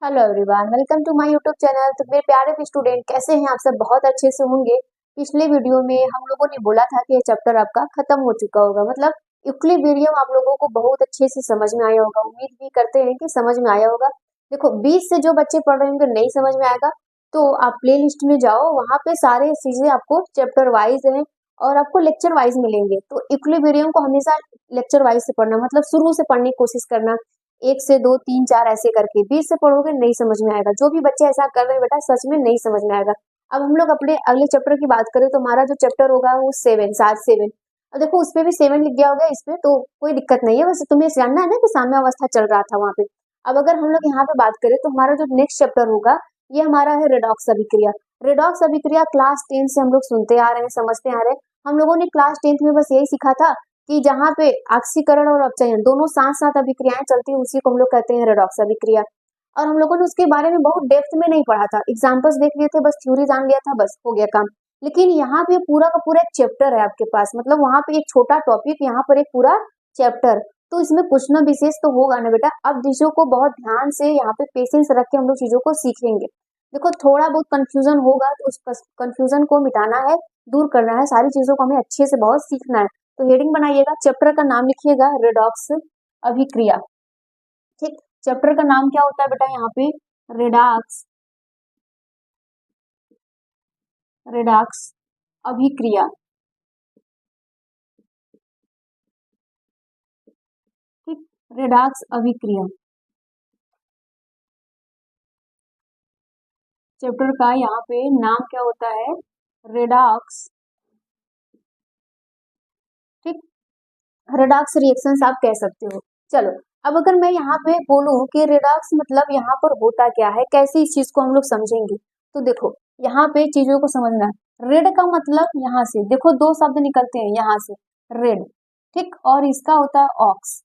Hello everyone, welcome to my YouTube channel. तो मेरे प्यारे स्टूडेंट, कैसे हैं आप सब? बहुत अच्छे से होंगे। पिछले वीडियो में हम लोगों ने बोला था कि ये चैप्टर आपका खत्म हो चुका होगा, मतलब इक्विलिब्रियम आप लोगों को बहुत अच्छे से समझ में आया होगा। उम्मीद भी करते हैं कि समझ में आया होगा। देखो, 20 से जो बच्चे पढ़ रहे होंगे नहीं समझ में आएगा तो आप प्ले लिस्ट में जाओ, वहां पे सारे चीजें आपको चैप्टर वाइज है और आपको लेक्चर वाइज मिलेंगे। तो इक्विलिब्रियम को हमेशा लेक्चर वाइज से पढ़ना, मतलब शुरू से पढ़ने की कोशिश करना। एक से दो तीन चार ऐसे करके 20 से पढ़ोगे नहीं समझ में आएगा। जो भी बच्चे ऐसा कर रहे हैं बेटा, सच में नहीं समझ में आएगा। अब हम लोग अपने अगले चैप्टर की बात करें तो हमारा जो चैप्टर होगा वो 7, 7 और देखो उस पे भी 7 लिख गया होगा इसमें, तो कोई दिक्कत नहीं है। वैसे तुम्हें जानना है ना कि साम्यावस्था चल रहा था वहां पे। अब अगर हम लोग यहाँ पे बात करें तो हमारा जो नेक्स्ट चैप्टर होगा ये हमारा है रेडॉक्स अभिक्रिया। रेडॉक्स अभिक्रिया क्लास 10 से हम लोग सुनते आ रहे हैं, समझते आ रहे हैं। हम लोगों ने क्लास 10th में बस यही सीखा था कि जहाँ पे ऑक्सीकरण और अपचयन दोनों साथ साथ अभिक्रियाएं चलती है उसी को हम लोग कहते हैं रेडॉक्स अभिक्रिया। और हम लोगों ने उसके बारे में बहुत डेप्थ में नहीं पढ़ा था, एग्जांपल्स देख लिए थे, बस थ्योरी जान लिया था, बस हो गया काम। लेकिन यहाँ पे पूरा का पूरा एक चैप्टर है आपके पास, मतलब वहां पे एक छोटा टॉपिक, यहाँ पर एक पूरा चैप्टर। तो इसमें कुछ ना विशेष तो होगा ना बेटा। अब चीजों को बहुत ध्यान से यहाँ पे पेशेंस रख के हम लोग चीजों को सीखेंगे। देखो, थोड़ा बहुत कंफ्यूजन होगा तो उस कंफ्यूजन को मिटाना है, दूर करना है, सारी चीजों को हमें अच्छे से बहुत सीखना है। तो हेडिंग बनाइएगा, चैप्टर का नाम लिखिएगा रेडॉक्स अभिक्रिया। ठीक, चैप्टर का नाम क्या होता है बेटा यहाँ पे? रेडॉक्स, रेडॉक्स अभिक्रिया। ठीक, रेडॉक्स अभिक्रिया चैप्टर का यहाँ पे नाम क्या होता है? रेडॉक्स। ठीक, रेडॉक्स रिएक्शंस आप कह सकते हो। चलो, अब अगर मैं यहाँ पे बोलूं कि रेडॉक्स मतलब यहाँ पर होता क्या है, कैसे इस चीज को हम लोग समझेंगे, तो देखो यहाँ पे चीजों को समझना है। रेड का मतलब यहाँ से देखो दो शब्द निकलते हैं यहाँ से, रेड, ठीक, और इसका होता है ऑक्स।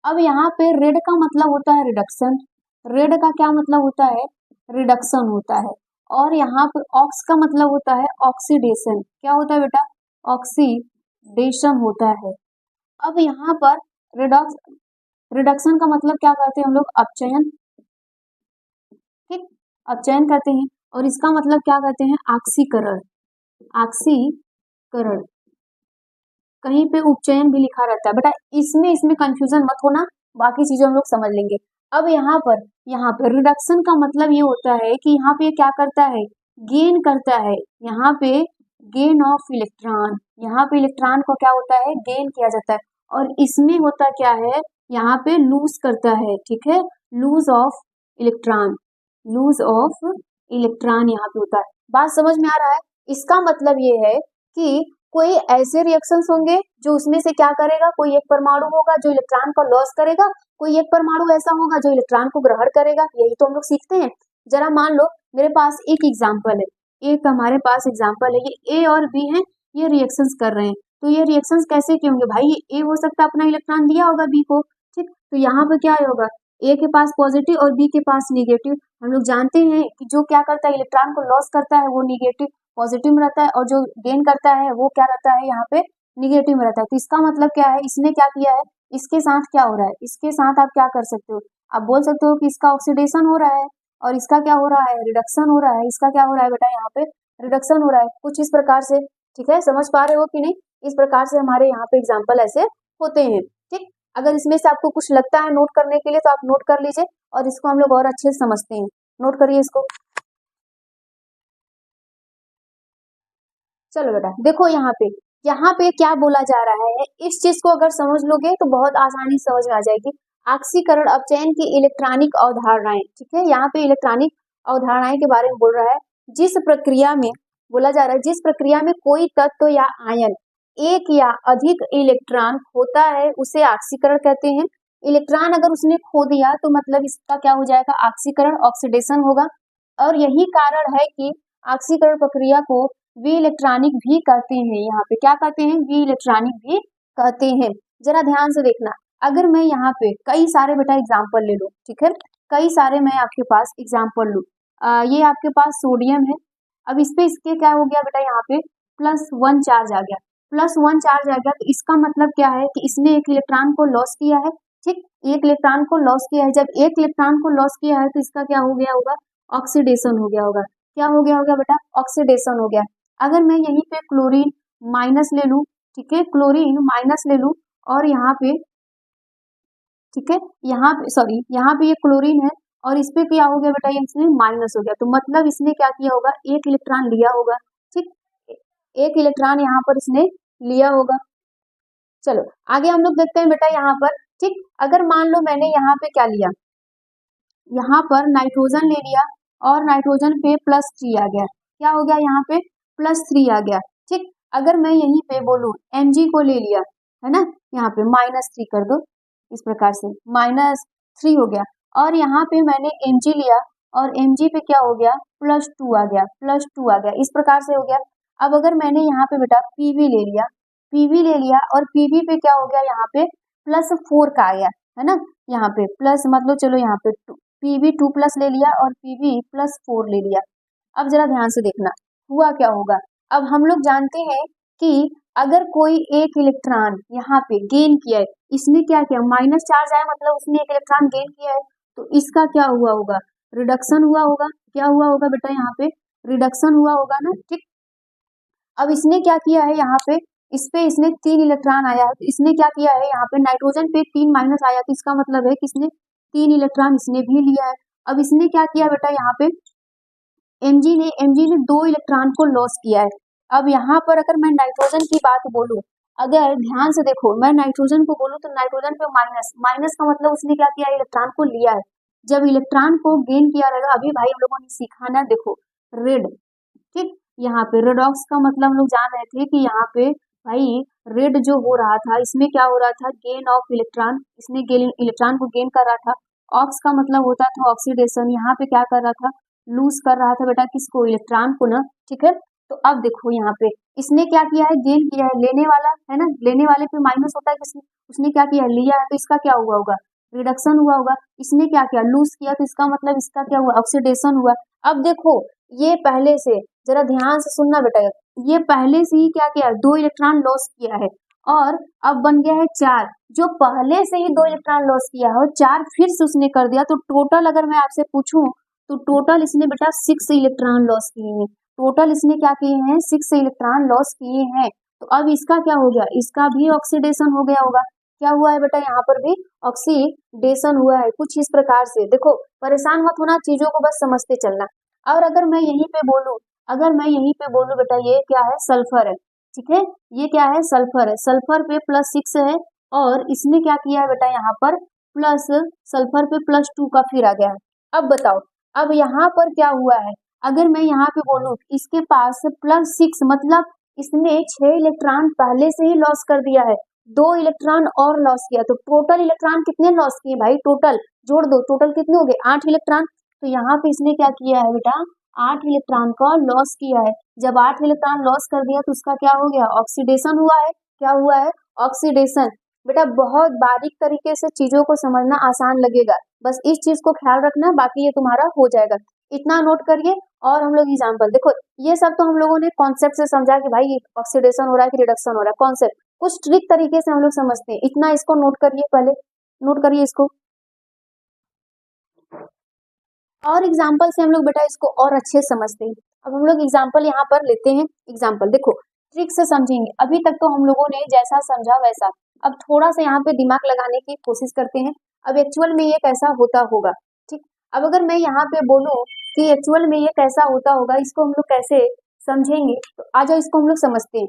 अब यहाँ पे रेड का मतलब होता है रिडक्शन। रेड का क्या मतलब होता है? रिडक्शन होता है। और यहाँ पे ऑक्स का मतलब होता है ऑक्सीडेशन। क्या होता है बेटा? ऑक्सीडेशन होता है। अब यहाँ पर रिडक्स रिडक्शन का मतलब क्या कहते हैं हम लोग? अपचयन। ठीक, अपचयन करते हैं। और इसका मतलब क्या कहते हैं? ऑक्सीकरण। ऑक्सीकरण, कहीं पे उपचयन भी लिखा रहता है बेटा। इसमें इसमें कंफ्यूजन मत होना, बाकी चीजें हम लोग समझ लेंगे। अब यहाँ पर रिडक्शन का मतलब ये होता है कि यहाँ पे क्या करता है? गेन करता है। यहाँ पे गेन ऑफ इलेक्ट्रॉन, यहाँ पे इलेक्ट्रॉन को क्या होता है? गेन किया जाता है। और इसमें होता क्या है? यहाँ पे लूज करता है। ठीक है, lose of electron, lose of electron यहाँ पे होता है। बात समझ में आ रहा है? इसका मतलब ये है कि कोई ऐसे रिएक्शंस होंगे जो उसमें से क्या करेगा, कोई एक परमाणु होगा जो इलेक्ट्रॉन को लॉस करेगा, कोई एक परमाणु ऐसा होगा जो इलेक्ट्रॉन को ग्रहण करेगा। यही तो हम लोग सीखते हैं। जरा मान लो मेरे पास एक एग्जाम्पल है, एक हमारे पास एग्जाम्पल है, ये ए और बी है, ये रिएक्शंस कर रहे हैं। तो ये रिएक्शंस कैसे किए होंगे भाई? ये ए हो सकता है अपना इलेक्ट्रॉन दिया होगा बी को, ठीक, तो यहाँ पे क्या होगा? ए के पास पॉजिटिव और बी के पास निगेटिव। हम लोग जानते हैं कि जो क्या करता है, इलेक्ट्रॉन को लॉस करता है, वो निगेटिव पॉजिटिव में रहता है, और जो गेन करता है वो क्या रहता है? यहाँ पे निगेटिव में रहता है। तो इसका मतलब क्या है? इसने क्या किया है? इसके साथ क्या हो रहा है? इसके साथ आप क्या कर सकते हो? आप बोल सकते हो कि इसका ऑक्सीडेशन हो रहा है, और इसका क्या हो रहा है? रिडक्शन हो रहा है। इसका क्या हो रहा है बेटा? यहाँ पे रिडक्शन हो रहा है, कुछ इस प्रकार से। ठीक है, समझ पा रहे हो कि नहीं? इस प्रकार से हमारे यहाँ पे एग्जाम्पल ऐसे होते हैं। ठीक, अगर इसमें से आपको कुछ लगता है नोट करने के लिए तो आप नोट कर लीजिए, और इसको हम लोग और अच्छे से समझते हैं। नोट करिए इसको। चलो बेटा, देखो यहाँ पे क्या बोला जा रहा है, इस चीज को अगर समझ लोगे तो बहुत आसानी से समझ में आ जाएगी। ऑक्सीकरण अपचयन की इलेक्ट्रॉनिक अवधारणाएं, ठीक है, यहाँ पे इलेक्ट्रॉनिक अवधारणाएं के बारे में बोल रहा है। जिस प्रक्रिया में बोला जा रहा है, जिस प्रक्रिया में कोई तत्व या आयन एक या अधिक इलेक्ट्रॉन खोता है उसे ऑक्सीकरण कहते हैं। इलेक्ट्रॉन अगर उसने खो दिया तो मतलब इसका क्या हो जाएगा? ऑक्सीकरण, ऑक्सीडेशन होगा। और यही कारण है कि ऑक्सीकरण प्रक्रिया को वी इलेक्ट्रॉनिक भी कहते हैं। यहाँ पे क्या कहते हैं? वी इलेक्ट्रॉनिक भी कहते हैं। जरा ध्यान से देखना, अगर मैं यहाँ पे कई सारे बेटा एग्जाम्पल ले लो, ठीक है, कई सारे मैं आपके पास एग्जाम्पल लू। ये आपके पास सोडियम है। अब इस पे इसके क्या हो गया बेटा? यहाँ पे +1 चार्ज आ गया। +1 चार्ज आ गया तो इसका मतलब क्या है कि इसने एक इलेक्ट्रॉन को लॉस किया है, ठीक, एक इलेक्ट्रॉन को लॉस किया है। जब एक इलेक्ट्रॉन को लॉस किया है तो इसका क्या हो गया होगा, ऑक्सीडेशन हो गया होगा। क्या हो गया होगा बेटा, ऑक्सीडेशन हो गया। अगर मैं यहीं पे क्लोरीन माइनस ले लूं, ठीक है, क्लोरीन माइनस ले लूं और यहाँ पे, ठीक है, यहाँ पे सॉरी, यहाँ पे ये क्लोरीन है और इस पे क्या हो गया बेटा, ये इसमें माइनस हो गया, तो मतलब इसने क्या किया होगा, एक इलेक्ट्रॉन लिया होगा। ठीक, एक इलेक्ट्रॉन यहाँ पर इसने लिया होगा। चलो आगे हम लोग देखते हैं बेटा यहाँ पर। ठीक, अगर मान लो मैंने यहाँ पे क्या लिया, यहाँ पर नाइट्रोजन ले लिया और नाइट्रोजन पे +3 आ गया। क्या हो गया, यहाँ पे +3 आ गया। ठीक, अगर मैं यहीं पे बोलूँ Mg को ले लिया, है ना, यहाँ पे -3 कर दो, इस प्रकार से -3 हो गया। और यहाँ पे मैंने Mg लिया और Mg पे क्या हो गया, +2 आ गया, +2 आ गया, इस प्रकार से हो गया। अब अगर मैंने यहाँ पे बेटा Pv ले लिया, Pv ले लिया और Pv पे क्या हो गया, यहाँ पे +4 का आ गया, है ना, यहाँ पे प्लस मतलब चलो यहाँ पे Pv2+ ले लिया और Pv+4 ले लिया। अब जरा ध्यान से देखना हुआ क्या होगा। अब हम लोग जानते हैं कि अगर कोई एक इलेक्ट्रॉन यहाँ पे गेन किया है, इसने क्या किया, माइनस चार्ज आया, मतलब उसने एक इलेक्ट्रॉन गेन किया है, तो इसका क्या हुआ होगा, रिडक्शन हुआ होगा। क्या हुआ होगा बेटा, यहाँ पे रिडक्शन हुआ होगा ना। ठीक, अब इसने क्या किया है, यहाँ पे इस पे इसने 3 इलेक्ट्रॉन आया है, तो इसने क्या किया है, यहाँ पे नाइट्रोजन पे 3 माइनस आया, तो इसका मतलब है कि इसने 3 इलेक्ट्रॉन इसने भी लिया है। अब इसने क्या किया बेटा, यहाँ पे Mg ने 2 इलेक्ट्रॉन को लॉस किया है। अब यहाँ पर अगर मैं नाइट्रोजन की बात बोलूं, अगर ध्यान से देखो, मैं नाइट्रोजन को बोलूं तो नाइट्रोजन पे माइनस, माइनस का मतलब उसने क्या किया, इलेक्ट्रॉन को लिया है। जब इलेक्ट्रॉन को गेन किया रहेगा, अभी भाई हम लोगों ने सीखा ना, देखो रेड, ठीक, यहाँ पे रेडॉक्स का मतलब हम लोग जान रहे थे कि यहाँ पे भाई रेड जो हो रहा था, इसमें क्या हो रहा था, गेन ऑफ इलेक्ट्रॉन, इसने गेन इलेक्ट्रॉन को गेन कर रहा था। ऑक्स का मतलब होता था ऑक्सीडेशन, यहाँ पे क्या कर रहा था, लूज कर रहा था बेटा, किसको, इलेक्ट्रॉन को ना। ठीक है, तो अब देखो यहाँ पे इसने क्या किया है, गेन किया है, लेने वाला है ना, लेने वाले पे माइनस होता है किसने, उसने क्या किया, लिया है, तो इसका क्या हुआ होगा, रिडक्शन हुआ होगा। इसने क्या किया, लूज किया, तो इसका मतलब इसका क्या हुआ, ऑक्सीडेशन हुआ। अब देखो ये पहले से, जरा ध्यान से सुनना बेटा, ये पहले से ही क्या किया, 2 इलेक्ट्रॉन लॉस किया है और अब बन गया है 4। जो पहले से ही 2 इलेक्ट्रॉन लॉस किया है और 4 फिर से उसने कर दिया, तो टोटल अगर मैं आपसे पूछूं तो टोटल इसने बेटा 6 इलेक्ट्रॉन लॉस किए हैं। टोटल इसने क्या किए हैं, 6 इलेक्ट्रॉन लॉस किए हैं। तो अब इसका क्या हो गया, इसका भी ऑक्सीडेशन हो गया होगा। क्या हुआ है बेटा, यहाँ पर भी ऑक्सीडेशन हुआ है, कुछ इस प्रकार से। देखो परेशान मत होना, चीजों को बस समझते चलना। और अगर मैं यहीं पे बोलूं, अगर मैं यहीं पे बोलूं बेटा, ये क्या है, सल्फर है, ठीक है, ये क्या है, सल्फर है, सल्फर पे +6 है और इसने क्या किया है बेटा, यहाँ पर प्लस, सल्फर पे +2 का फिर आ गया है। अब बताओ, अब यहाँ पर क्या हुआ है, अगर मैं यहाँ पे बोलूं इसके पास +6 मतलब इसने 6 इलेक्ट्रॉन पहले से ही लॉस कर दिया है, 2 इलेक्ट्रॉन और लॉस किया, तो टोटल इलेक्ट्रॉन कितने लॉस किए भाई, टोटल जोड़ दो, टोटल कितने हो गए, 8 इलेक्ट्रॉन। तो यहाँ पे इसने क्या किया है बेटा, 8 इलेक्ट्रॉन का लॉस किया है। जब 8 इलेक्ट्रॉन लॉस कर दिया तो उसका क्या हो गया, ऑक्सीडेशन हुआ है। क्या हुआ है, ऑक्सीडेशन। बेटा बहुत बारीक तरीके से चीजों को समझना आसान लगेगा, बस इस चीज को ख्याल रखना, बाकी ये तुम्हारा हो जाएगा। इतना नोट करिए और हम लोग एग्जाम्पल देखो, ये सब तो हम लोगों ने कॉन्सेप्ट से समझा कि भाई ऑक्सीडेशन हो रहा है कि रिडक्शन हो रहा है, कॉन्सेप्ट कुछ ट्रिक तरीके से हम लोग समझते हैं। इतना इसको नोट करिए, पहले नोट करिए इसको, और एग्जाम्पल से हम लोग बेटा इसको और अच्छे समझते हैं। अब हम लोग एग्जाम्पल यहाँ पर लेते हैं। एग्जाम्पल देखो, ट्रिक से समझेंगे। अभी तक तो हम लोगों ने जैसा समझा वैसा, अब थोड़ा सा यहाँ पे दिमाग लगाने की कोशिश करते हैं, अब एक्चुअल में ये कैसा होता होगा। ठीक, अब अगर मैं यहाँ पे बोलूँ कि एक्चुअल में ये कैसा होता होगा, इसको हम लोग कैसे समझेंगे, तो आ जाओ इसको हम लोग समझते हैं।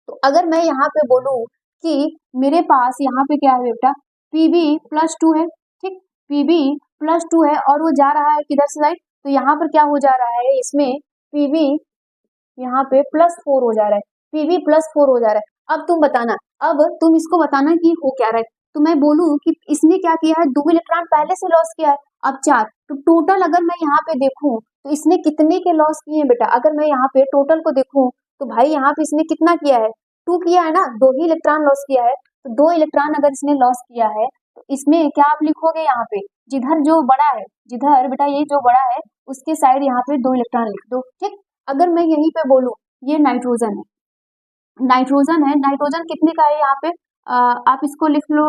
तो अगर मैं यहाँ पे बोलूँ कि मेरे पास यहाँ पे क्या है बेटा, Pb+2 है, ठीक, Pb+2 है और वो जा रहा है किधर से साइड, तो यहाँ पर क्या हो जा रहा है, इसमें Pb यहाँ पे +4 हो जा रहा है, Pb+4 हो जा रहा है। अब तुम बताना, अब तुम इसको बताना कि हो क्या रहा है। तो मैं बोलूँ कि इसने क्या किया है, 2 इलेक्ट्रॉन पहले से लॉस किया है, अब 4, तो टोटल अगर मैं यहाँ पे देखूं तो इसने कितने के लॉस किए हैं बेटा, अगर मैं यहाँ पे टोटल को देखूं तो भाई यहाँ पे इसने कितना किया है, 2 किया है ना, 2 ही इलेक्ट्रॉन लॉस किया है। तो 2 इलेक्ट्रॉन अगर इसने लॉस किया है तो इसमें क्या आप लिखोगे, यहाँ पे जिधर जो बड़ा है, जिधर बेटा ये जो बड़ा है उसके साइड यहाँ पे 2 इलेक्ट्रॉन लिख दो। ठीक, अगर मैं यहीं पे बोलूं ये नाइट्रोजन है, नाइट्रोजन है, नाइट्रोजन कितने का है यहाँ पे, आप इसको लिख लो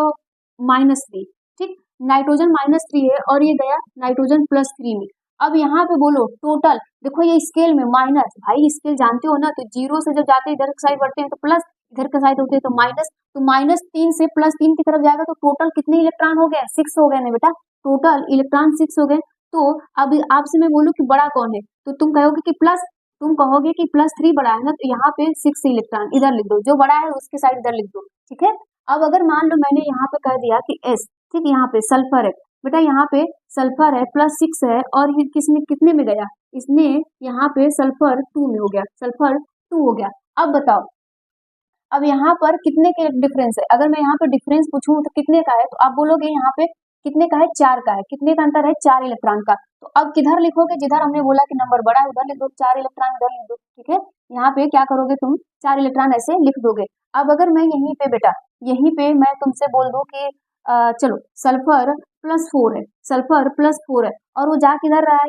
-3, ठीक, नाइट्रोजन -3 है और ये गया नाइट्रोजन +3 में। अब यहाँ पे बोलो टोटल, देखो ये स्केल में माइनस, भाई स्केल जानते हो ना, तो जीरो से जब जाते हैं इधर की साइड बढ़ते हैं तो प्लस, इधर के साइड होते हैं तो माइनस, तो -3 से +3 की तरफ जाएगा तो टोटल कितने इलेक्ट्रॉन हो गए? 6 हो गए ना बेटा, टोटल इलेक्ट्रॉन 6 हो गए। तो अब आपसे मैं बोलूँ कि बड़ा कौन है, तो तुम कहोगे कि +3 बड़ा है ना, तो यहाँ पे 6 इलेक्ट्रॉन इधर लिख दो, जो बड़ा है उसके साइड इधर लिख दो, ठीक है। अब अगर मान लो मैंने यहाँ पे कह दिया कि S, ठीक, यहाँ पे सल्फर है बेटा, यहाँ पे सल्फर है +6 है और ये कितने में गया, इसने यहाँ पे सल्फर 2 में हो गया, सल्फर 2 हो गया। अब बताओ, अब यहाँ पर कितने के डिफरेंस है, अगर मैं यहाँ पे डिफरेंस पूछूं तो कितने का है, तो आप बोलोगे यहाँ पे कितने का है, 4 का है, कितने का अंतर है, 4 इलेक्ट्रॉन का। तो अब किधर लिखोगे, जिधर हमने बोला कि नंबर बड़ा है उधर लिख दो, 4 इलेक्ट्रॉन उधर लिख दो, ठीक है। यहाँ पे क्या करोगे तुम, 4 इलेक्ट्रॉन ऐसे लिख दोगे। अब अगर मैं यहीं पे बेटा, यहीं पे मैं तुमसे बोल दूं कि चलो सल्फर +4 है, सल्फर +4 है और वो जा किधर रहा है,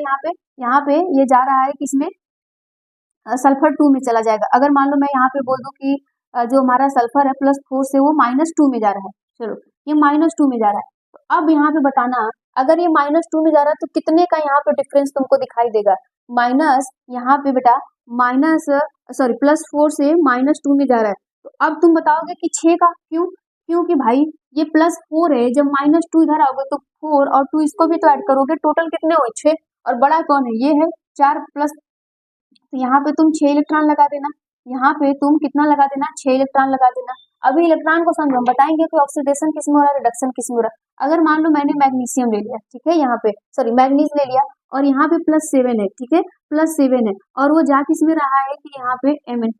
यहाँ पे ये जा रहा है किसमें, सल्फर 2 में चला जाएगा। अगर मान लो मैं यहाँ पे बोल दूं कि जो हमारा सल्फर है +4 से वो -2 में जा रहा है, चलो ये -2 में जा रहा है, तो अब यहाँ पे बताना, अगर ये -2 में जा रहा है तो कितने का यहाँ पे डिफरेंस तुमको दिखाई देगा, माइनस यहाँ पे बेटा +4 से -2 में जा रहा है, तो अब तुम बताओगे कि 6 का, क्यों, क्योंकि भाई ये +4 है, जब -2 इधर आओगे तो 4 और 2 इसको भी तो ऐड करोगे, टोटल कितने हुए, 6, और बड़ा कौन है, ये है 4 प्लस, तो यहाँ पे तुम 6 इलेक्ट्रॉन लगा देना, यहाँ पे तुम कितना लगा देना, 6 इलेक्ट्रॉन लगा देना। अभी इलेक्ट्रॉन को समझो, हम बताएंगे कि ऑक्सीडेशन किस में हो रहा है, रिडक्शन किस में हो रहा है। अगर मान लो मैंने मैग्नीशियम ले लिया, ठीक है, यहाँ पे सॉरी मैग्नीज ले लिया और यहाँ पे +7 है, ठीक है, +7 है और वो जा किस में रहा है कि यहाँ पे Mn+,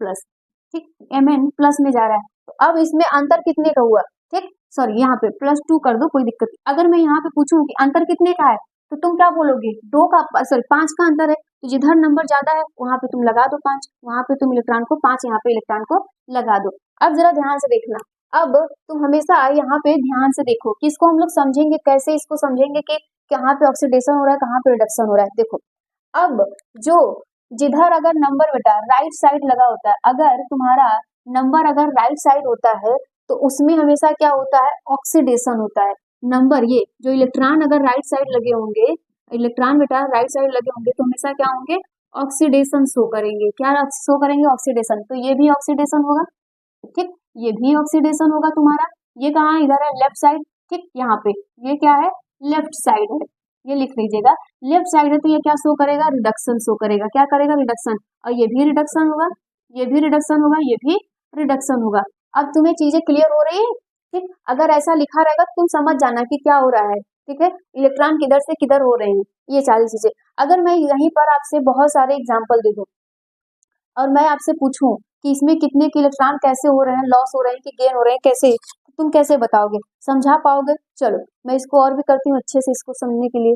ठीक, Mn+ में जा रहा है, तो अब इसमें अंतर कितने का हुआ, ठीक, सॉरी यहाँ पे +2 कर दो, कोई दिक्कत नहीं। अगर मैं यहाँ पे पूछूं कि अंतर कितने का है, तो तुम क्या बोलोगे, 5 का अंतर है, तो जिधर नंबर ज्यादा है वहां पे तुम लगा दो 5, वहां पे तुम इलेक्ट्रॉन को 5, यहाँ पे इलेक्ट्रॉन को लगा दो। अब जरा ध्यान से देखना, अब तुम हमेशा यहाँ पे ध्यान से देखो कि इसको हम लोग समझेंगे कैसे, इसको समझेंगे कि कहाँ पे ऑक्सीडेशन हो रहा है, कहाँ पे रिडक्शन हो रहा है। देखो, अब जो जिधर अगर नंबर बेटा राइट साइड लगा होता है, अगर तुम्हारा नंबर अगर राइट साइड होता है तो उसमें हमेशा क्या होता है, ऑक्सीडेशन होता है। नंबर ये जो इलेक्ट्रॉन अगर राइट साइड लगे होंगे, इलेक्ट्रॉन बेटा राइट साइड लगे होंगे तो हमेशा क्या होंगे, ऑक्सीडेशन शो करेंगे, क्या शो करेंगे, ऑक्सीडेशन। तो ये भी ऑक्सीडेशन होगा, ठीक, ये भी ऑक्सीडेशन होगा तुम्हारा, ये कहाँ इधर है, लेफ्ट साइड, ठीक, यहाँ पे ये क्या है, लेफ्ट साइड है, ये लिख लीजिएगा, लेफ्ट साइड है, तो ये क्या शो करेगा, रिडक्शन शो करेगा, क्या करेगा, रिडक्शन, और ये भी रिडक्शन होगा, ये भी रिडक्शन होगा, ये भी रिडक्शन होगा। अब तुम्हें चीजें क्लियर हो रही है, ठीक, अगर ऐसा लिखा रहेगा तो तुम समझ जाना कि क्या हो रहा है, ठीक है, इलेक्ट्रॉन किधर से किधर हो रहे हैं, ये सारी चीजें। अगर मैं यहीं पर आपसे बहुत सारे एग्जाम्पल दे दूं और मैं आपसे पूछूं कि इसमें कितने के इलेक्ट्रॉन कैसे हो रहे हैं, लॉस हो रहे हैं कि गेन हो रहे हैं, कैसे, तो तुम कैसे बताओगे, समझा पाओगे? चलो मैं इसको और भी करती हूँ अच्छे से इसको समझने के लिए।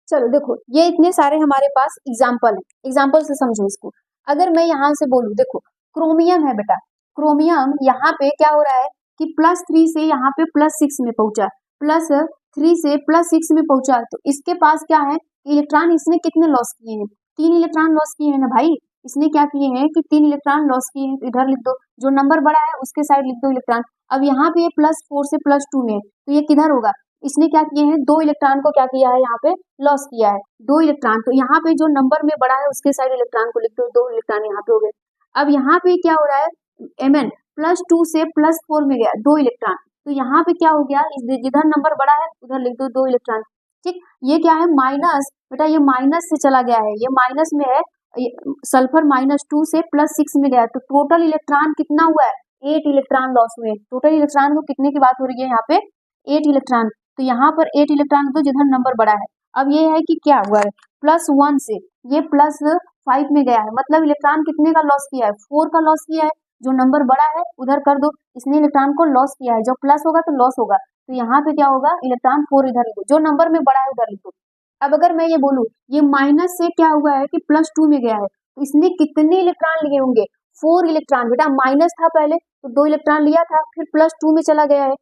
चलो देखो, ये इतने सारे हमारे पास एग्जाम्पल है, एग्जाम्पल से समझो इसको। अगर मैं यहाँ से बोलूँ, देखो क्रोमियम है बेटा, क्रोमियम यहाँ पे क्या हो रहा है कि +3 से यहाँ पे +6 में पहुंचा, +3 से +6 में पहुंचा, तो इसके पास क्या है, इलेक्ट्रॉन इसने कितने लॉस किए हैं, 3 इलेक्ट्रॉन लॉस किए हैं ना भाई, इसने क्या किए हैं कि 3 इलेक्ट्रॉन लॉस किए हैं, तो इधर लिख दो, जो नंबर बड़ा है उसके साइड लिख दो इलेक्ट्रॉन। अब यहाँ पे ये +4 से +2 में है, तो ये किधर होगा, इसने क्या किए हैं, 2 इलेक्ट्रॉन को क्या किया है, यहाँ पे लॉस किया है, 2 इलेक्ट्रॉन, तो यहाँ पे जो नंबर में बड़ा है उसके साइड इलेक्ट्रॉन को लिख दो, 2 इलेक्ट्रॉन यहाँ पे हो गए। अब यहाँ पे क्या हो रहा है, Mn +2 से +4 में गया 2 इलेक्ट्रॉन, तो यहाँ पे क्या हो गया, जिधर नंबर बड़ा है उधर लिख दो 2 इलेक्ट्रॉन, ठीक। ये क्या है, माइनस, बेटा ये माइनस से चला गया है, ये माइनस में है, सल्फर -2 से +6 में गया, तो टोटल इलेक्ट्रॉन कितना हुआ है, 8 इलेक्ट्रॉन लॉस हुए। टोटल इलेक्ट्रॉन को कितने की बात हो रही है यहाँ पे, 8 इलेक्ट्रॉन, तो यहाँ पर 8 इलेक्ट्रॉन तो जिधर नंबर बड़ा है। अब ये है कि क्या हुआ है, +1 से ये +5 में गया है, मतलब इलेक्ट्रॉन कितने का लॉस किया है, 4 का लॉस किया है, जो नंबर बड़ा है उधर कर दो, इसने इलेक्ट्रॉन को लॉस किया है, जब प्लस होगा तो लॉस होगा, तो यहाँ पे क्या होगा, इलेक्ट्रॉन 4 इधर लिखो, जो नंबर में बड़ा है उधर लिखो। अब अगर मैं ये बोलूँ, ये माइनस से क्या हुआ है कि +2 में गया है, तो इसने कितने इलेक्ट्रॉन लिए होंगे, 4 इलेक्ट्रॉन, बेटा माइनस था पहले तो 2 इलेक्ट्रॉन लिया था, फिर +2 में चला गया है,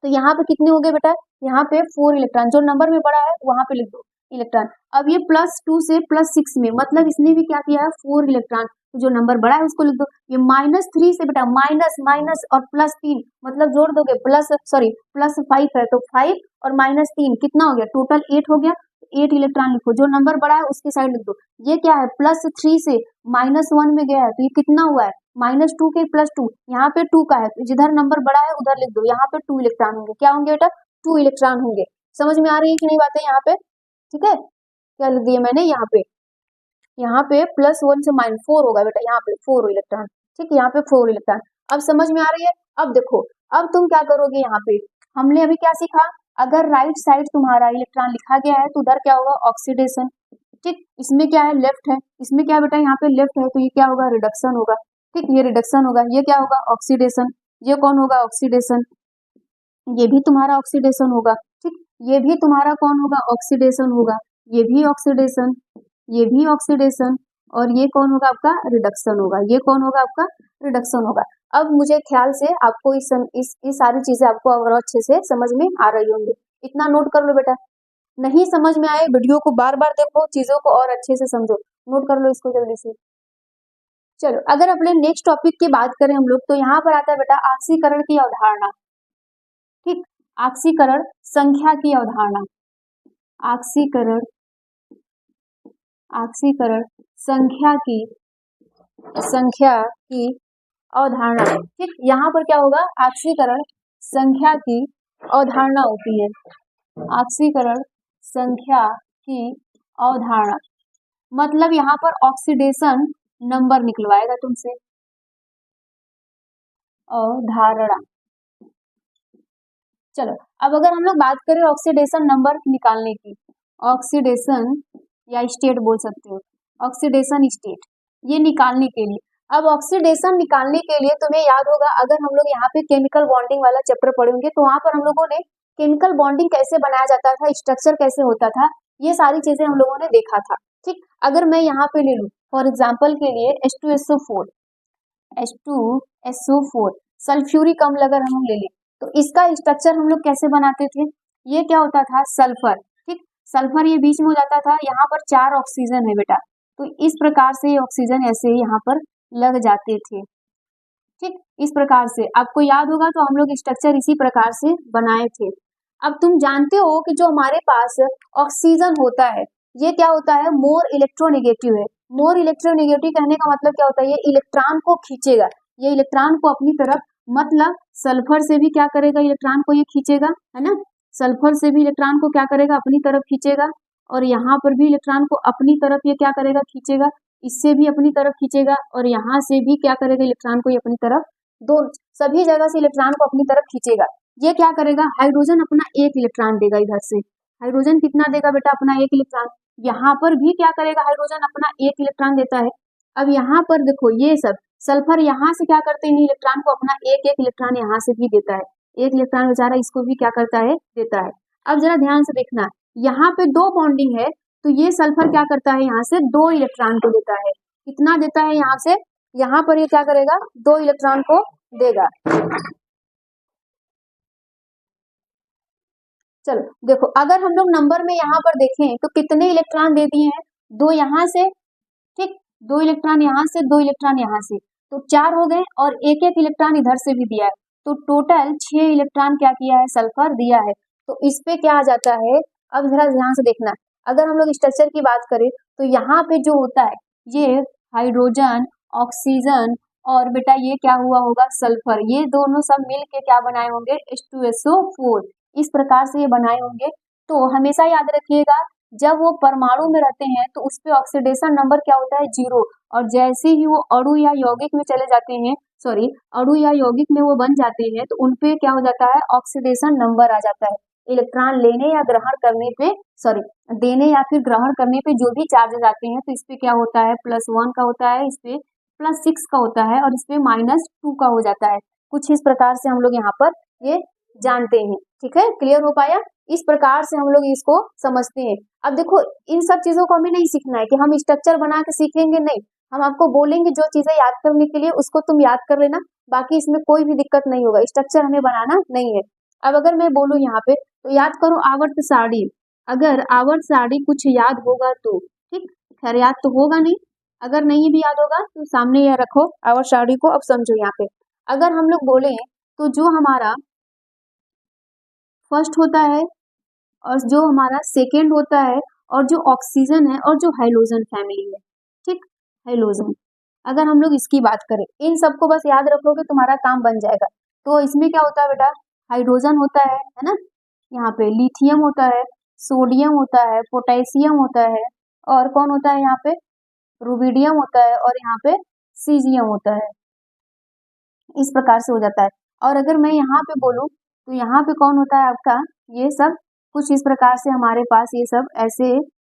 तो यहाँ पे कितने हो गए बेटा, यहाँ पे 4 इलेक्ट्रॉन, जो नंबर में बड़ा है वहां पे लिख दो इलेक्ट्रॉन। अब ये +2 से +6 में, मतलब इसने भी क्या किया है, 4 इलेक्ट्रॉन, तो जो नंबर बड़ा है उसको लिख दो। ये -3 से बेटा माइनस माइनस और +3 मतलब जोड़ दोगे +5 है तो 5 और -3 कितना हो गया, टोटल 8 हो गया। 8 इलेक्ट्रॉन लिखो, जो नंबर बड़ा है उसके साइड लिख दो। ये क्या है, +3 से -1 में गया है तो ये कितना हुआ है, -2 के +2, यहाँ पे 2 का है तो जिधर नंबर बड़ा है उधर लिख दो। यहाँ पे 2 इलेक्ट्रॉन होंगे, क्या होंगे बेटा, 2 इलेक्ट्रॉन होंगे। समझ में आ रही है कि नहीं बातें यहाँ पे, ठीक है। क्या लिख दिया मैंने यहाँ पे +1 से -4 होगा बेटा, यहाँ पे 4 इलेक्ट्रॉन, ठीक है, यहाँ पे 4 इलेक्ट्रॉन। अब समझ में आ रही है। अब देखो, अब तुम क्या करोगे, यहाँ पे हमने अभी क्या सीखा, अगर राइट साइड तुम्हारा इलेक्ट्रॉन लिखा गया है तो उधर क्या होगा, ऑक्सीडेशन, ठीक। इसमें क्या है, लेफ्ट है, इसमें क्या बेटा, यहाँ पे लेफ्ट है तो ये क्या होगा, रिडक्शन होगा, ठीक। ये रिडक्शन होगा, ये क्या होगा, ऑक्सीडेशन। ये कौन होगा, ऑक्सीडेशन। ये भी तुम्हारा ऑक्सीडेशन होगा, ठीक। ये भी तुम्हारा कौन होगा, ऑक्सीडेशन होगा। ये भी ऑक्सीडेशन, ये भी ऑक्सीडेशन, और ये कौन होगा आपका, रिडक्शन होगा। ये कौन होगा आपका, रिडक्शन होगा। अब मुझे ख्याल से आपको इस सारी चीजें आपको और अच्छे से समझ में आ रही होंगी। इतना नोट कर लो बेटा, नहीं समझ में आए वीडियो को बार बार देखो, चीजों को और अच्छे से समझो, नोट कर लो इसको जल्दी से। चलो, अगर अपने नेक्स्ट टॉपिक की बात करें हम लोग, तो यहाँ पर आता है बेटा आक्सीकरण की अवधारणा, ठीक। आक्सीकरण संख्या की अवधारणा, आक्सीकरण संख्या की अवधारणा, ठीक। यहाँ पर क्या होगा, आक्सीकरण संख्या की अवधारणा होती है। आक्सीकरण संख्या की अवधारणा मतलब यहाँ पर ऑक्सीडेशन नंबर निकलवाएगा तुमसे, अवधारणा। चलो, अब अगर हम लोग बात करें ऑक्सीडेशन नंबर निकालने की, ऑक्सीडेशन या स्टेट बोल सकते हो, ऑक्सीडेशन स्टेट, ये निकालने के लिए। अब ऑक्सीडेशन निकालने के लिए तुम्हें याद होगा, अगर हम लोग यहाँ पे केमिकल बॉन्डिंग वाला चैप्टर पढ़ेंगे तो वहां पर हम लोगों ने केमिकल बॉन्डिंग कैसे बनाया जाता था, स्ट्रक्चर कैसे होता था, ये सारी चीजें हम लोगों ने देखा था, ठीक। अगर मैं यहाँ पे ले लूँ फॉर एग्जाम्पल के लिए H2SO4 सल्फ्यूरिक अम्ल अगर हम ले लें तो इसका स्ट्रक्चर हम लोग कैसे बनाते थे, ये क्या होता था, सल्फर, ठीक। सल्फर ये बीच में हो जाता था, यहाँ पर 4 ऑक्सीजन है बेटा, तो इस प्रकार से ये ऑक्सीजन ऐसे ही यहाँ पर लग जाते थे, ठीक। इस प्रकार से आपको याद होगा, तो हम लोग स्ट्रक्चर इसी प्रकार से बनाए थे। अब तुम जानते हो कि जो हमारे पास ऑक्सीजन होता है ये क्या होता है, मोर इलेक्ट्रोनेगेटिव है। मोर इलेक्ट्रोनेगेटिव कहने का मतलब क्या होता है, ये इलेक्ट्रॉन को खींचेगा, ये इलेक्ट्रॉन को अपनी तरफ, मतलब सल्फर से भी क्या करेगा, इलेक्ट्रॉन को ये खींचेगा, है ना। सल्फर से भी इलेक्ट्रॉन को क्या करेगा, अपनी तरफ खींचेगा, और यहाँ पर भी इलेक्ट्रॉन को अपनी तरफ ये क्या करेगा, खींचेगा, इससे भी अपनी तरफ खींचेगा, और यहाँ से भी क्या करेगा, इलेक्ट्रॉन को ये अपनी तरफ, दो सभी जगह से इलेक्ट्रॉन को अपनी तरफ खींचेगा। ये क्या करेगा, हाइड्रोजन अपना 1 इलेक्ट्रॉन देगा इधर से, हाइड्रोजन कितना देगा बेटा, अपना 1 इलेक्ट्रॉन। यहाँ पर भी क्या करेगा, हाइड्रोजन अपना 1 इलेक्ट्रॉन देता है। अब यहाँ पर देखो, ये सब सल्फर यहाँ से क्या करते हैं, इलेक्ट्रॉन को अपना 1 इलेक्ट्रॉन यहाँ से भी देता है, 1 इलेक्ट्रॉन बेचारा इसको भी क्या करता है, देता है। अब जरा ध्यान से देखना, यहाँ पे 2 बॉन्डिंग है, तो ये सल्फर क्या करता है, यहाँ से 2 इलेक्ट्रॉन को देता है, कितना देता है यहाँ से, यहाँ पर ये क्या करेगा, 2 इलेक्ट्रॉन को देगा। चलो देखो, अगर हम लोग नंबर में यहाँ पर देखें तो कितने इलेक्ट्रॉन दे दिए हैं, 2 यहाँ से, ठीक, 2 इलेक्ट्रॉन यहाँ से, 2 इलेक्ट्रॉन यहाँ से, तो 4 हो गए, और 1 इलेक्ट्रॉन इधर से भी दिया है, तो टोटल 6 इलेक्ट्रॉन क्या किया है, सल्फर दिया है। तो इस पे क्या आ जाता है, अब जरा ध्यान से देखना, अगर हम लोग स्ट्रक्चर की बात करें तो यहाँ पे जो होता है ये हाइड्रोजन, ऑक्सीजन, और बेटा ये क्या हुआ होगा, सल्फर, ये दोनों सब मिल के क्या बनाए होंगे, H2SO4, इस प्रकार से ये बनाए होंगे। तो हमेशा याद रखिएगा, जब वो परमाणु में रहते हैं तो उस पे ऑक्सीडेशन नंबर क्या होता है, 0, और जैसे ही वो अणु या यौगिक में चले जाते हैं, अणु या यौगिक में वो बन जाते हैं, तो उनपे क्या हो जाता है, ऑक्सीडेशन नंबर आ जाता है। इलेक्ट्रॉन लेने या ग्रहण करने पे, देने या फिर ग्रहण करने पे जो भी चार्जेस आते हैं, तो इस पे क्या होता है, +1 का होता है, इस पे +6 का होता है, और इस पे -2 का हो जाता है। कुछ इस प्रकार से हम लोग यहाँ पर ये जानते हैं, ठीक है, क्लियर हो पाया। इस प्रकार से हम लोग इसको समझते हैं। अब देखो, इन सब चीजों को हमें नहीं सीखना है कि हम स्ट्रक्चर बना के सीखेंगे, नहीं, हम आपको बोलेंगे जो चीजें याद करने के लिए, उसको तुम याद कर लेना, बाकी इसमें कोई भी दिक्कत नहीं होगा, स्ट्रक्चर हमें बनाना नहीं है। अब अगर मैं बोलूँ यहाँ पे, तो याद करो आवर्त सारणी, अगर आवर्त सारणी कुछ याद होगा तो, ठीक, खैर याद तो होगा नहीं, अगर नहीं भी याद होगा तो सामने यह रखो आवर्त को। अब समझो यहाँ पे, अगर हम लोग बोले तो जो हमारा फर्स्ट होता है और जो हमारा सेकेंड होता है और जो ऑक्सीजन है और जो हाइड्रोजन फैमिली है, ठीक, हाइड्रोजन, अगर हम लोग इसकी बात करें, इन सबको बस याद रखोगे तुम्हारा काम बन जाएगा। तो इसमें क्या होता है बेटा, हाइड्रोजन होता है ना, यहाँ पे लिथियम होता है, सोडियम होता है, पोटेशियम होता है, और कौन होता है यहाँ पे, रुबिडियम होता है, और यहाँ पे सीजियम होता है। इस प्रकार से हो जाता है। और अगर मैं यहाँ पे बोलूँ तो यहाँ पे कौन होता है आपका, ये सब कुछ इस प्रकार से हमारे पास ये सब ऐसे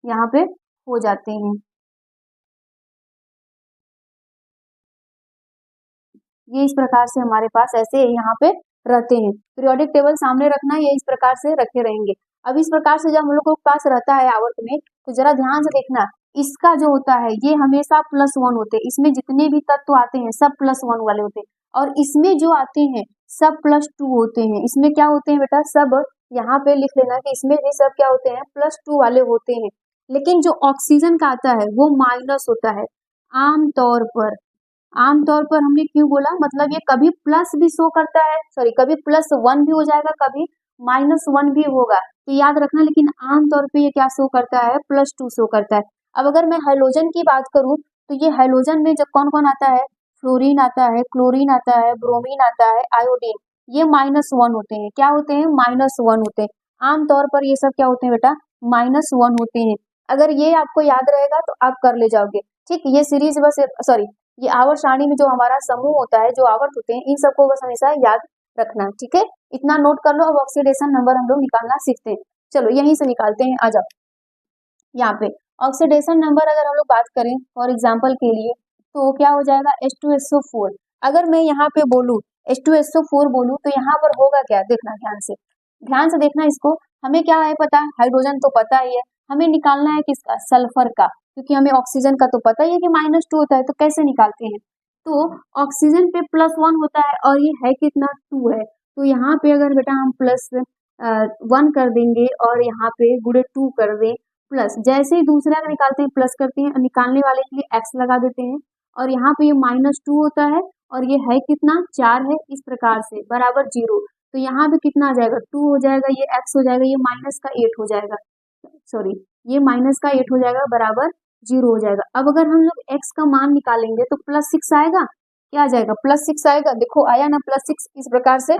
यहाँ पे हो जाते हैं। ये इस प्रकार से हमारे पास ऐसे यहाँ पे रहते हैं। पीरियोडिक टेबल सामने रखना, ये इस प्रकार से रखे रहेंगे। अब इस प्रकार से जब हम लोगों के पास रहता है आवर्त में, तो जरा ध्यान से देखना, इसका जो होता है ये हमेशा +1 होते हैं। इसमें जितने भी तत्व आते हैं सब +1 वाले होते हैं, और इसमें जो आते हैं सब +2 होते हैं। इसमें क्या होते हैं बेटा, सब यहाँ पे लिख लेना कि इसमें भी सब क्या होते हैं, +2 वाले होते हैं। लेकिन जो ऑक्सीजन का आता है वो माइनस होता है आमतौर पर। आमतौर पर हमने क्यों बोला, मतलब ये कभी प्लस भी शो करता है, सॉरी कभी +1 भी हो जाएगा, कभी -1 भी होगा, तो याद रखना। लेकिन आमतौर पे ये क्या शो करता है, +2 शो करता है। अब अगर मैं हाइड्रोजन की बात करूं तो ये हाइड्रोजन में जब कौन कौन आता है, फ्लोरीन आता है, क्लोरीन आता है, ब्रोमीन आता है, आयोडीन, ये -1 होते हैं। क्या होते हैं, -1 होते हैं। आमतौर पर ये सब क्या होते हैं बेटा, -1 होते हैं। अगर ये आपको याद रहेगा तो आप कर ले जाओगे, ठीक। ये सीरीज बस, सॉरी ये आवर्त सारणी में जो हमारा समूह होता है, जो आवर्त होते हैं, इन सबको बस हमेशा याद रखना, ठीक है। इतना नोट कर लो। अब ऑक्सीडेशन नंबर हम लोग निकालना सीखते हैं। चलो यहीं से निकालते हैं, आ जाओ यहाँ पे। ऑक्सीडेशन नंबर अगर हम लोग बात करें फॉर एग्जाम्पल के लिए, तो क्या हो जाएगा, H2SO4। अगर मैं यहाँ पे बोलूँ H2SO4 बोलूँ तो यहाँ पर होगा क्या, देखना ध्यान से देखना इसको। हमें क्या है पता, हाइड्रोजन तो पता ही है, हमें निकालना है किसका, सल्फर का, क्योंकि हमें ऑक्सीजन का तो पता ही है कि -2 होता है, तो कैसे निकालते हैं। तो ऑक्सीजन पे +1 होता है और ये है कितना, 2 है। तो यहाँ पे अगर बेटा हम +1 कर देंगे और यहाँ पे गुणे 2 कर दें, प्लस, जैसे ही दूसरा का निकालते हैं प्लस करते हैं, निकालने वाले के लिए x लगा देते हैं, और यहाँ पे ये -2 होता है और ये है कितना, 4 है, इस प्रकार से बराबर 0। तो यहाँ पे कितना आ जाएगा, 2 हो जाएगा, ये x हो जाएगा, ये -8 हो जाएगा, सॉरी ये -8 हो जाएगा, बराबर 0 हो जाएगा। अब अगर हम लोग x का मान निकालेंगे तो +6 आएगा, क्या आ जाएगा, +6 आएगा। देखो आया ना +6, इस प्रकार से।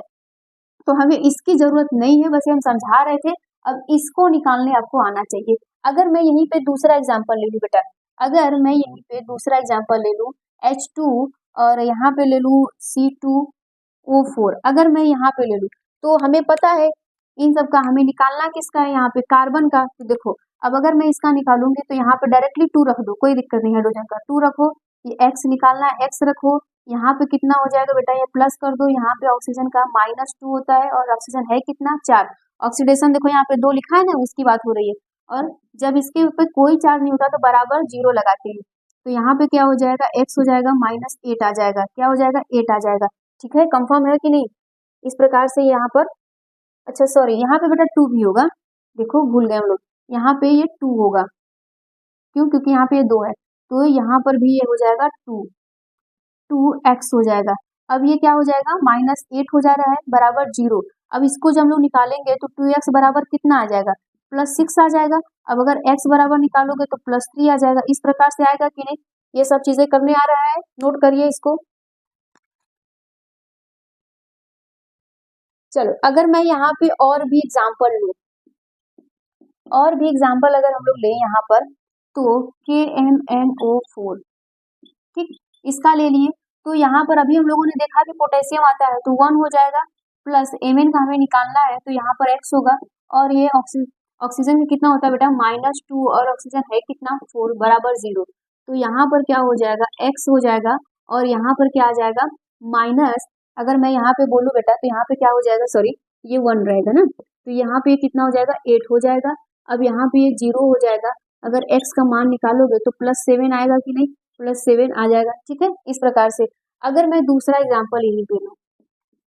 तो हमें इसकी जरूरत नहीं है, बस ये हम समझा रहे थे। अब इसको निकालने आपको आना चाहिए। अगर मैं यहीं पे दूसरा एग्जांपल ले लूं बेटा, अगर मैं यहीं पे दूसरा एग्जांपल ले लूं H2 और यहाँ पे ले लूं C2O4, अगर मैं यहाँ पे ले लूं तो हमें पता है इन सब का हमें निकालना किसका है, यहाँ पे कार्बन का। तो देखो अब अगर मैं इसका निकालूंगी तो यहाँ पे डायरेक्टली 2 रख दो, कोई दिक्कत नहीं, हाइड्रोजन का 2 रखो, ये x निकालना है, x रखो, यहाँ पे कितना हो जाएगा बेटा, ये प्लस कर दो, यहाँ पे ऑक्सीजन का -2 होता है और ऑक्सीजन है कितना, 4। ऑक्सीडेशन देखो यहाँ पे 2 लिखा है ना, उसकी बात हो रही है। और जब इसके ऊपर कोई चार्ज नहीं होता तो बराबर 0 लगाते हैं। तो यहाँ पे क्या हो जाएगा, x हो जाएगा -8 आ जाएगा, क्या हो जाएगा, 8 आ जाएगा, ठीक है। कंफर्म है कि नहीं, इस प्रकार से यहाँ पर, अच्छा सॉरी यहाँ पे बेटा 2 भी होगा, देखो भूल गए हम लोग, यहाँ पे ये 2 होगा, क्यों, क्योंकि यहाँ पे ये 2 है, तो यहाँ पर भी ये हो जाएगा 2x हो जाएगा। अब ये क्या हो जाएगा, -8 हो जा रहा है, बराबर 0। अब इसको जब हम लोग निकालेंगे तो 2x बराबर कितना आ जाएगा, +6 आ जाएगा। अब अगर x बराबर निकालोगे तो +3 आ जाएगा। इस प्रकार से आएगा कि नहीं, ये सब चीजें करने आ रहा है, नोट करिए इसको। चलो अगर मैं यहाँ पे और भी एग्जाम्पल लूँ, और भी एग्जाम्पल अगर हम लोग लें यहाँ पर, तो KMnO4, ठीक, इसका ले लिए। तो यहाँ पर अभी हम लोगों ने देखा कि पोटेशियम आता है तो 1 हो जाएगा, प्लस Mn का हमें निकालना है तो यहाँ पर x होगा, और ये ऑक्सीजन में कितना होता है बेटा, -2, और ऑक्सीजन है कितना, 4, बराबर 0। तो यहाँ पर क्या हो जाएगा, x हो जाएगा, और यहाँ पर क्या आ जाएगा, माइनस, अगर मैं यहाँ पे बोलूँ बेटा तो यहाँ पे क्या हो जाएगा, सॉरी ये 1 रहेगा ना, तो यहाँ पे कितना हो जाएगा, 8 हो जाएगा। अब यहाँ पे ये 0 हो जाएगा, अगर x का मान निकालोगे तो +7 आएगा कि नहीं, +7 आ जाएगा, ठीक है। इस प्रकार से अगर मैं दूसरा एग्जाम्पल यहीं पे लूँ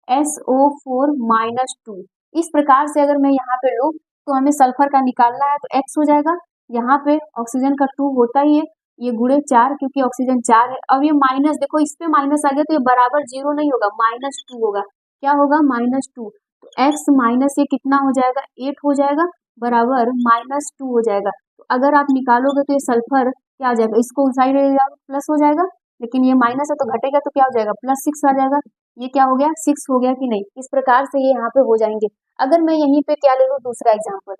SO4-2, इस प्रकार से अगर मैं यहाँ पे लूँ तो हमें सल्फर का निकालना है तो x हो जाएगा, यहाँ पे ऑक्सीजन का 2 होता ही है, ये गुणे 4 क्योंकि ऑक्सीजन 4 है। अब ये माइनस, देखो इस पे माइनस आ गया तो ये बराबर 0 नहीं होगा, -2 होगा। क्या होगा? -2। तो x माइनस ये कितना हो जाएगा? 8 हो जाएगा, बराबर -2 हो जाएगा। तो अगर आप निकालोगे तो ये सल्फर क्या आ जाएगा? इसको उस साइड ले जाओ, प्लस हो जाएगा, लेकिन ये माइनस है तो घटेगा तो क्या हो जाएगा? +6 आ जाएगा। ये क्या हो गया? 6 हो गया कि नहीं? इस प्रकार से ये यहाँ पे हो जाएंगे। अगर मैं यहीं पे क्या ले लूँ? दूसरा एग्जाम्पल,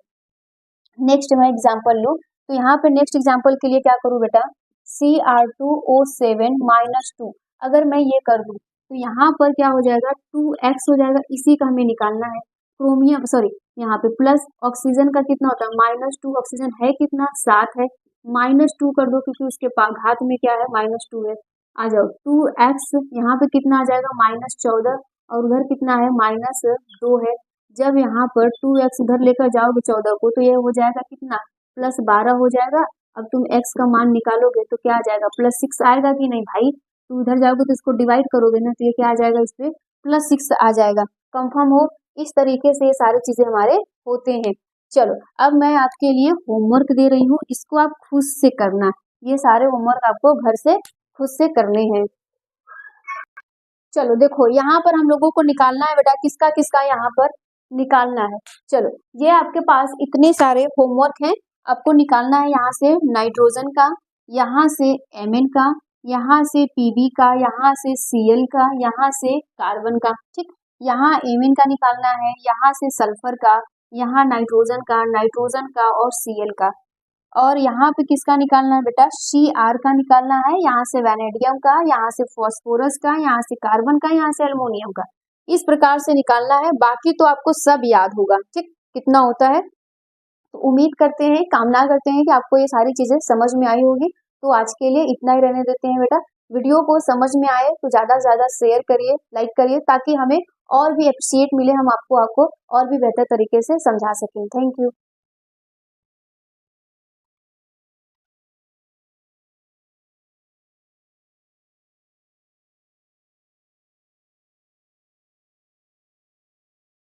नेक्स्ट मैं एग्जाम्पल लूँ तो यहाँ पे नेक्स्ट एग्जाम्पल के लिए क्या करूँ बेटा? Cr2O7 -2 अगर मैं ये कर दूँ तो यहाँ पर क्या हो जाएगा? 2x हो जाएगा, इसी का हमें निकालना है। क्रोमियम सॉरी, यहाँ पे प्लस ऑक्सीजन का कितना होता है? -2। ऑक्सीजन है कितना? 7 है, -2 कर दो क्योंकि उसके घात में क्या है? -2 है। आ जाओ 2x, यहाँ पे कितना आ जाएगा? -14, और उधर कितना है? -2 है। जब यहाँ पर 2x उधर लेकर जाओगे 14 को तो ये हो जाएगा कितना? +12 हो जाएगा। अब तुम x का मान निकालोगे तो क्या आ जाएगा? +6 आएगा कि नहीं भाई? तो उधर जाओगे तो इसको डिवाइड करोगे ना, तो ये क्या आ जाएगा? इस पे +6 आ जाएगा। कंफर्म हो? इस तरीके से ये सारी चीजें हमारे होते हैं। चलो अब मैं आपके लिए होमवर्क दे रही हूँ, इसको आप खुद से करना। ये सारे होमवर्क आपको घर से खुद से करने हैं। चलो देखो यहाँ पर हम लोगों को निकालना है बेटा, किसका किसका यहाँ पर निकालना है। चलो ये आपके पास इतने सारे होमवर्क हैं, आपको निकालना है यहाँ से नाइट्रोजन का, यहाँ से Mn का, यहाँ से Pb का, यहाँ से Cl का, यहाँ से कार्बन का। ठीक, यहाँ Mn का निकालना है, यहाँ से सल्फर का, यहाँ नाइट्रोजन का और Cl का। और यहाँ पे किसका निकालना है बेटा? Cr का निकालना है, यहाँ से वैनेडियम का, यहाँ से फॉस्फोरस का, यहाँ से कार्बन का, यहाँ से एल्युमिनियम का। इस प्रकार से निकालना है, बाकी तो आपको सब याद होगा। ठीक, कितना होता है। तो उम्मीद करते हैं, कामना करते हैं कि आपको ये सारी चीजें समझ में आई होगी। तो आज के लिए इतना ही रहने देते हैं बेटा। वीडियो को समझ में आए तो ज्यादा से ज्यादा शेयर करिए, लाइक करिए, ताकि हमें और भी अप्रिशिएट मिले, हम आपको और भी बेहतर तरीके से समझा सकें। Thank you.